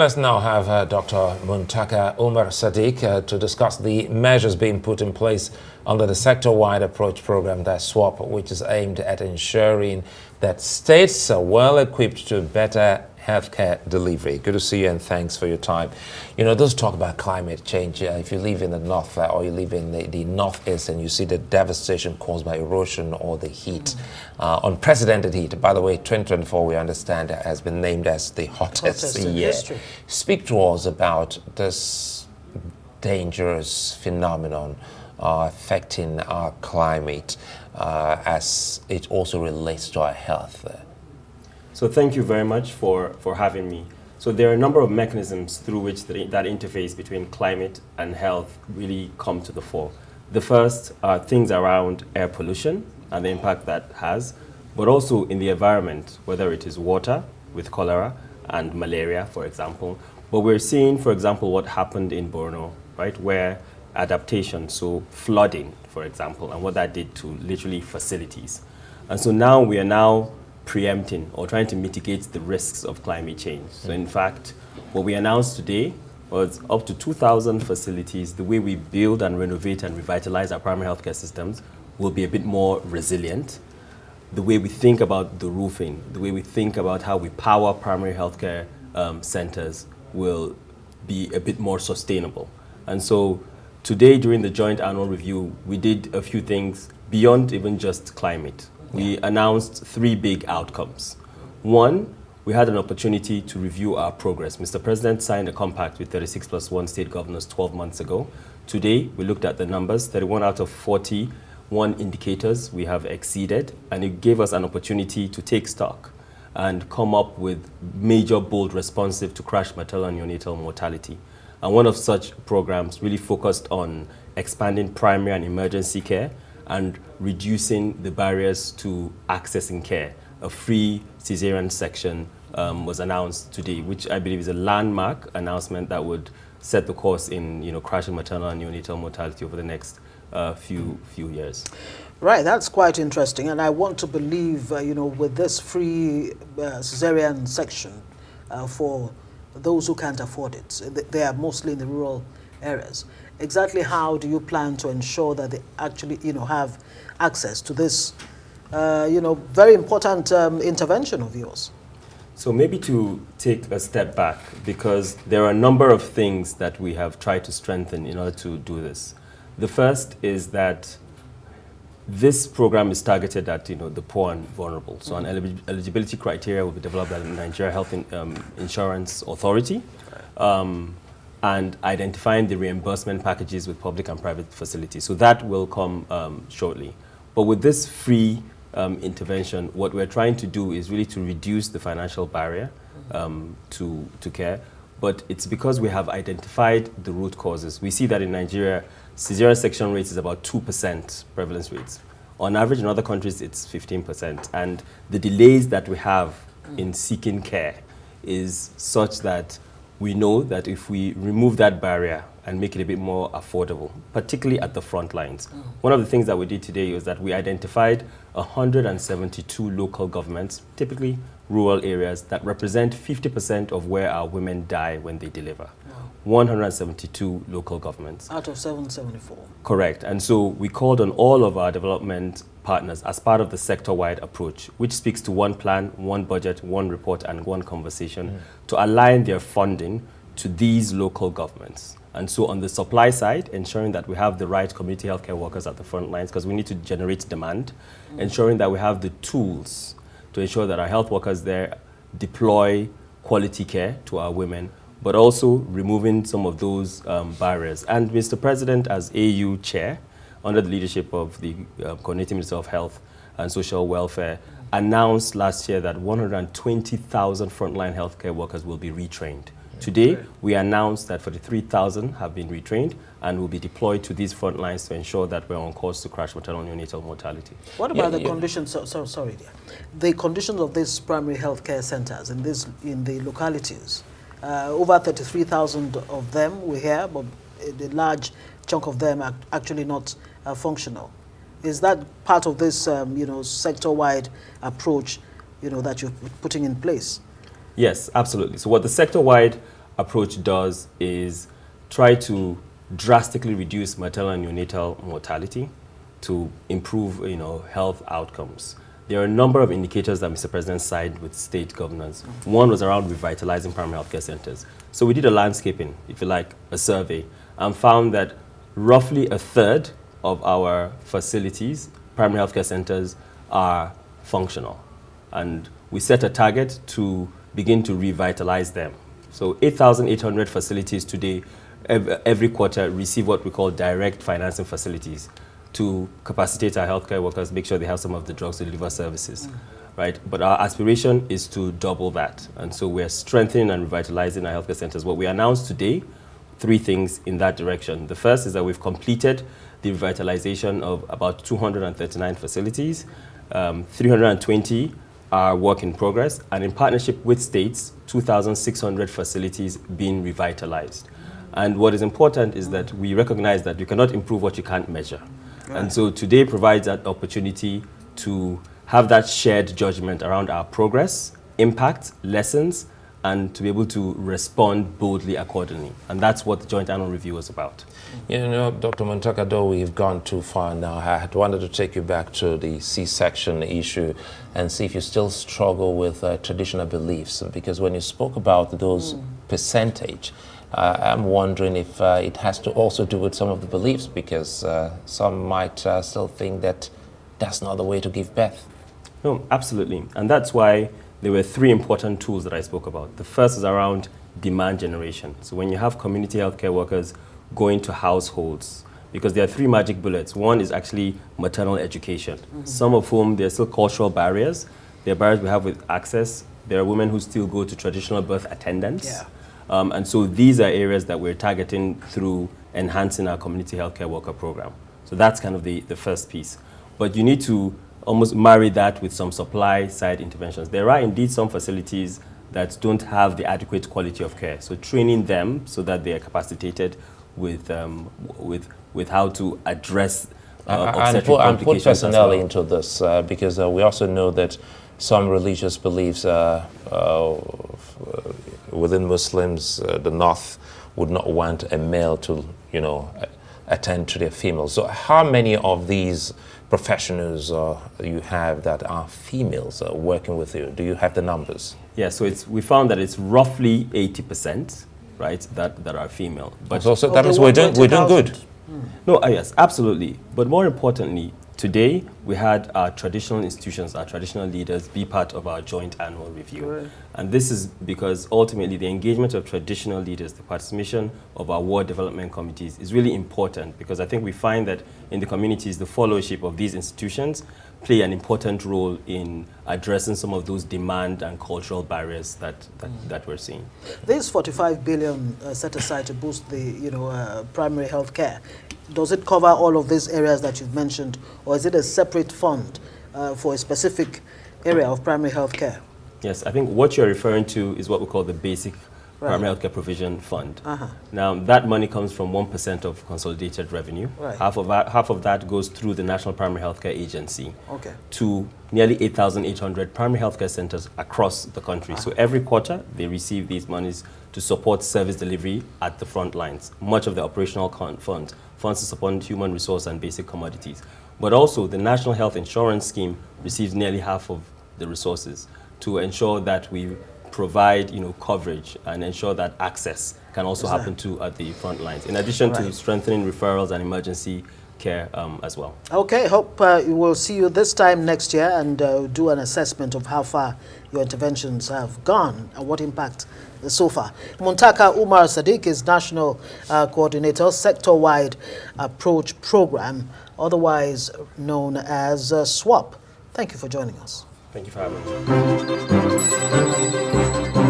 Let's now have Dr. Muntaka Umar Sadiq to discuss the measures being put in place under the sector-wide approach program, that SWAP, which is aimed at ensuring that states are well equipped to better healthcare delivery. Good to see you and thanks for your time. You know, those talk about climate change. If you live in the north or you live in the northeast and you see the devastation caused by erosion or the heat, unprecedented heat. By the way, 2024, we understand, has been named as the hottest year. Speak to us about this dangerous phenomenon affecting our climate as it also relates to our health. So thank you very much for having me. So there are a number of mechanisms through which that interface between climate and health really come to the fore. The first are things around air pollution and the impact that has, but also in the environment, whether it is water with cholera and malaria, for example. But we're seeing, for example, what happened in Borno, right, where adaptation, so flooding, for example, and what that did to literally facilities. And so now we are now preempting or trying to mitigate the risks of climate change. So in fact, what we announced today was up to 2,000 facilities. The way we build and renovate and revitalize our primary healthcare systems will be a bit more resilient. The way we think about the roofing, the way we think about how we power primary healthcare centers will be a bit more sustainable. And so today, during the joint annual review, we did a few things beyond even just climate. We announced 3 big outcomes. One, we had an opportunity to review our progress. Mr. President signed a compact with 36+1 state governors 12 months ago. Today, we looked at the numbers. 31 out of 41 indicators we have exceeded, and it gave us an opportunity to take stock and come up with major, bold responsive to crash maternal and neonatal mortality. And one of such programs really focused on expanding primary and emergency care and reducing the barriers to accessing care. A free cesarean section was announced today, which I believe is a landmark announcement that would set the course in crashing maternal and neonatal mortality over the next few years. Right, that's quite interesting, and I want to believe, with this free cesarean section for those who can't afford it, they are mostly in the rural areas. Exactly how do you plan to ensure that they actually, have access to this, very important intervention of yours? So maybe to take a step back, because there are a number of things that we have tried to strengthen in order to do this. The first is that this program is targeted at the poor and vulnerable. So an eligibility criteria will be developed by the Nigeria Health Insurance Authority, and identifying the reimbursement packages with public and private facilities. So that will come shortly. But with this free intervention, what we're trying to do is really to reduce the financial barrier to care. But it's because we have identified the root causes. We see that in Nigeria, cesarean section rates is about 2% prevalence rates. On average, in other countries, it's 15%. And the delays that we have in seeking care is such that we know that if we remove that barrier and make it a bit more affordable, particularly at the front lines. One of the things that we did today was that we identified 172 local governments, typically rural areas, that represent 50% of where our women die when they deliver. 172 local governments. Out of 774. Correct. And so we called on all of our development partners as part of the sector-wide approach, which speaks to one plan, one budget, one report, and one conversation to align their funding to these local governments. And so on the supply side, ensuring that we have the right community healthcare workers at the front lines, because we need to generate demand, ensuring that we have the tools to ensure that our health workers there deploy quality care to our women, but also removing some of those barriers. And Mr. President, as AU chair, under the leadership of the Coordinating Minister of Health and Social Welfare, announced last year that 120,000 frontline healthcare workers will be retrained. Today, we announced that 43,000 have been retrained and will be deployed to these front lines to ensure that we're on course to crash maternal and neonatal mortality. What about the conditions? Sorry, dear. The conditions of these primary health care centers in the localities. Over 33,000 of them we hear, but a large chunk of them are actually not functional. Is that part of this, sector-wide approach, that you're putting in place? Yes, absolutely. So what the sector-wide approach does is try to drastically reduce maternal and neonatal mortality to improve, health outcomes. There are a number of indicators that Mr. President signed with state governors. One was around revitalizing primary healthcare centers. So we did a landscaping, if you like, a survey, and found that roughly a third of our facilities, primary healthcare centers, are functional. And we set a target to begin to revitalize them. So 8,800 facilities today, every quarter, receive what we call direct financing facilities to capacitate our healthcare workers, make sure they have some of the drugs to deliver services, right? But our aspiration is to double that. And so we're strengthening and revitalizing our healthcare centers. What we announced today, 3 things in that direction. The first is that we've completed the revitalization of about 239 facilities. 320 are work in progress, and in partnership with states, 2,600 facilities being revitalized. And what is important is that we recognize that you cannot improve what you can't measure. Right. And so today provides that opportunity to have that shared judgment around our progress, impact, lessons, and to be able to respond boldly accordingly. And that's what the Joint Annual Review is about. Dr. Muntaka, though we've gone too far now, I had wanted to take you back to the C-section issue and see if you still struggle with traditional beliefs. Because when you spoke about those percentage, I'm wondering if it has to also do with some of the beliefs, because some might still think that that's not the way to give birth. No, absolutely. And that's why there were 3 important tools that I spoke about. The first is around demand generation. So when you have community healthcare workers going to households, because there are 3 magic bullets. One is actually maternal education, some of whom there are still cultural barriers. There are barriers we have with access. There are women who still go to traditional birth attendants. Yeah. And so these are areas that we're targeting through enhancing our community healthcare worker program. So that's kind of the first piece. But you need to almost marry that with some supply side interventions. There are indeed some facilities that don't have the adequate quality of care. So training them so that they are capacitated with how to address obstetric complications and put personnel as well. into this, because we also know that some religious beliefs within Muslims, the North would not want a male to, attend to their females. So how many of these professionals you have that are females working with you? Do you have the numbers? Yeah, so we found that it's roughly 80%, right, that are female. But so that means we're doing good. No, yes, absolutely. But more importantly, today we had our traditional institutions, our traditional leaders be part of our joint annual review. Right. And this is because ultimately the engagement of traditional leaders, the participation of our ward development committees is really important, because I think we find that in the communities, the followership of these institutions play an important role in addressing some of those demand and cultural barriers that we're seeing. This 45 billion set aside to boost the primary health care, does it cover all of these areas that you've mentioned, or is it a separate fund for a specific area of primary health care? Yes, I think what you're referring to is what we call the basic primary healthcare provision fund. Now, that money comes from 1% of consolidated revenue. Right. Half of that goes through the National Primary Healthcare Agency to nearly 8,800 primary healthcare centers across the country. So every quarter, they receive these monies to support service delivery at the front lines. Much of the operational funds to support human resource and basic commodities. But also, the National Health Insurance Scheme receives nearly half of the resources to ensure that we provide coverage and ensure that access can also happen at the front lines, in addition to strengthening referrals and emergency care as well. Okay, hope we'll see you this time next year and do an assessment of how far your interventions have gone and what impact so far. Muntaka Umar Sadiq is National Coordinator, Sector-Wide Approach Program, otherwise known as SWAP. Thank you for joining us. Thank you for having me.